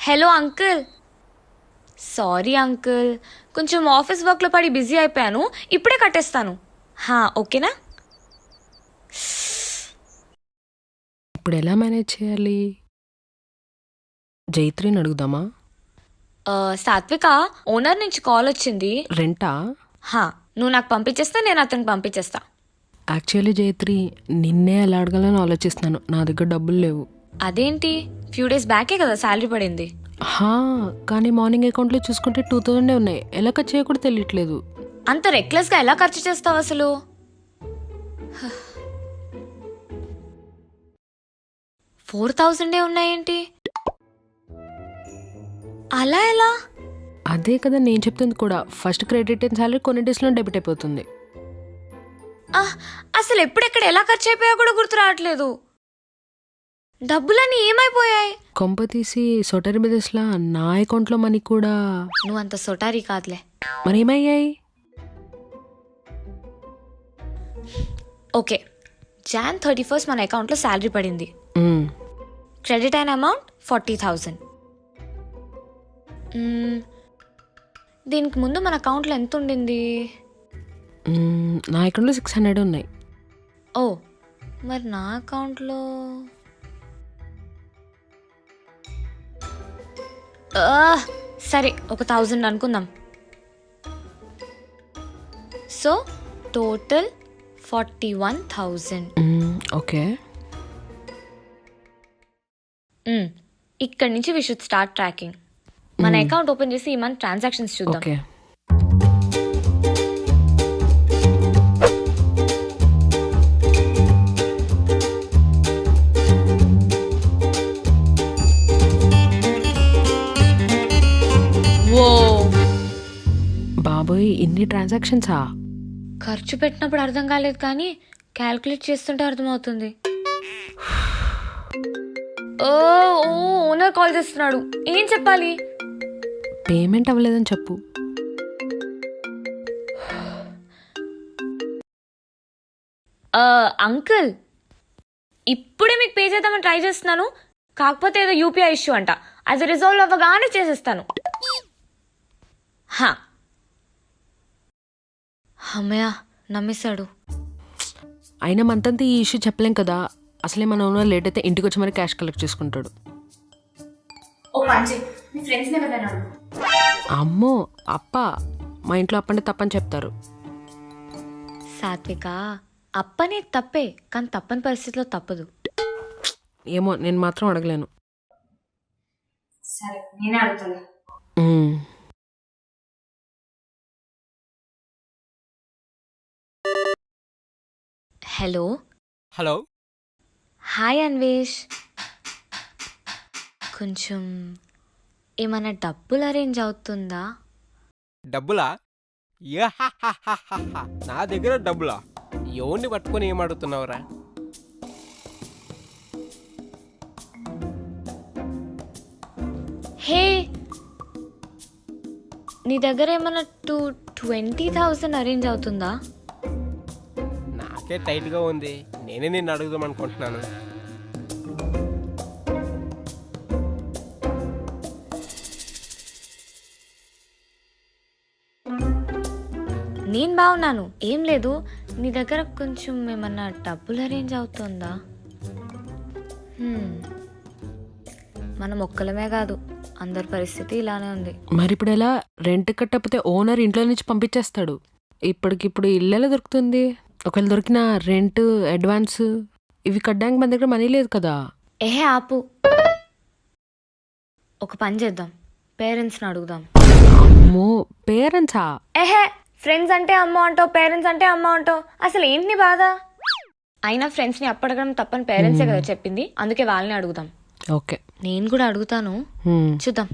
Hello uncle. Sorry uncle, కొంచెం office వర్క్లో పడి బిజీ అయిపోయాను. ఇప్పుడే కట్టేస్తాను. ఓకేనా? ఇప్పుడు ఎలా మేనేజ్ చేయాలి? జైత్రిని అడుగుదామా? సాత్విక, ఓనర్ నుంచి కాల్ వచ్చింది. రెంటా? నువ్వు నాకు పంపించేస్తే నేను అతనికి పంపించేస్తా. యాక్చువల్లీ జైత్రి, నిన్నే ఎలా అడగాలని ఆలోచిస్తున్నాను. నా దగ్గర డబ్బులు లేవు. అదేంటి? ఫ్యూ డేస్ బ్యాకే కదా శాలరీ పడింది. కానీ మార్నింగ్ అకౌంట్లో చూసుకుంటే 2000 ఉన్నాయి. ఎలా ఖర్చు చేయకూడదు తెలియట్లేదు. అంత రెక్లెస్గా ఎలా ఖర్చు చేస్తావు అసలు? 4000 ఉన్నాయేంటి? అలా ఎలా? అదే కదా నేను చెప్తుంది కూడా. ఫస్ట్ క్రెడిట్ అయిన సాలరీ కొన్ని డేస్లో డెబిట్ అయిపోతుంది. అసలు ఎప్పుడెక్కడ ఎలా ఖర్చు అయిపోయా కూడా గుర్తు రావట్లేదు. డబ్బులన్నీ ఏమైపోయాయి? కొంప తీసి సొటరీ బిజినెస్లా నా అకౌంట్లో మనీ కూడా? నువ్వు అంత సొటారీ కాదులే. మరి ఏమయ్యాయి? ఓకే, Jan 31st మన అకౌంట్లో శాలరీ పడింది. క్రెడిట్ అయిన అమౌంట్ 40,000. దీనికి ముందు మన అకౌంట్లో ఎంత ఉండింది? నా అకౌంట్లో 600 ఉన్నాయి. మరి నా అకౌంట్లో సరే, ఒక 1000 అనుకుందాం. So total 41,000. ఓకే, ఇక్కడి నుంచి వి షుడ్ స్టార్ట్ ట్రాకింగ్. మన అకౌంట్ ఓపెన్ చేసి ఈ మంత్ ట్రాన్సాక్షన్స్ చూద్దాం. ఓకే. బాబోయ్, ఇన్ని ట్రాన్సాక్షన్సా? ఖర్చు పెట్టినప్పుడు అర్థం కాలేదు, కానీ క్యాల్కులేట్ చేస్తుంటే అర్థమవుతుంది. ఓనర్ కాల్ చేస్తున్నాడు. ఏం చెప్పాలి? పేమెంట్ అవ్వలేదని చెప్పు. అంకుల్, ఇప్పుడే మీకు పే చేద్దామని ట్రై చేస్తున్నాను. కాకపోతే ఏదో యూపీఐ ఇష్యూ అంట. అది రిజాల్వ్ అవ్వగానే చేసేస్తాను. అమ్మయ్య, నమ్మేశాడు. అయినా మంతంతా ఈ ఇష్యూ చెప్పలేం కదా. అసలే మన ఓనర్ లేట్ అయితే ఇంటికి వచ్చి మరి క్యాష్ కలెక్ట్ చేసుకుంటాడు. అమ్మో, అప్ప మా ఇంట్లో అప్పంటే తప్పని చెప్తారు. సాత్విక, అప్పనే తప్పే, కానీ తప్పని పరిస్థితిలో తప్పదు. ఏమో, నేను మాత్రం అడగలేను. సరే, నేనే అడుగుతాను. హలో. హాయ్ అన్వేష్. కొంచెం ఏమైనా డబ్బులు అరేంజ్ అవుతుందా? డబ్బులా? నా దగ్గర డబ్బులా? ఎవరిని పట్టుకొని ఏమాడుతున్నావురా? హే, నీ దగ్గర ఏమైనా 20,000 అరేంజ్ అవుతుందా? నాకే టైట్గా ఉంది. నేనే నిన్ను అడుగుదాం అనుకుంటున్నాను. నేను బాగున్నాను, ఏం లేదు. నీ దగ్గర కొంచెం ఏమన్నా డబ్బులు అరేంజ్ అవుతుందా? మనం ఒక్కలమే కాదు, అందరి పరిస్థితి ఇలానే ఉంది. మరి ఇప్పుడు ఎలా? రెంట్ కట్టకపోతే ఓనర్ ఇంట్లో నుంచి పంపించేస్తాడు. ఇప్పటికిప్పుడు ఇల్లు ఎలా దొరుకుతుంది? ఒకవేళ దొరికిన రెంట్, అడ్వాన్స్ ఇవి కట్టడానికి మన దగ్గర మనీ లేదు కదా. ఆపు, ఒక పని చేద్దాం. పేరెంట్స్ని అడుగుదాం. అమ్మో, పేరెంట్సా? ఫ్రెండ్స్ అంటే అమ్మ అంటావు, పేరెంట్స్ అంటే అమ్మ అంటావు. అసలు ఏంటి నీ బాధ? అయినా ఫ్రెండ్స్ని అప్పడగడం తప్పని పేరెంట్సే కదా చెప్పింది. అందుకే వాళ్ళని అడుగుదాం. ఓకే, నేను కూడా అడుగుతాను, చూద్దాం.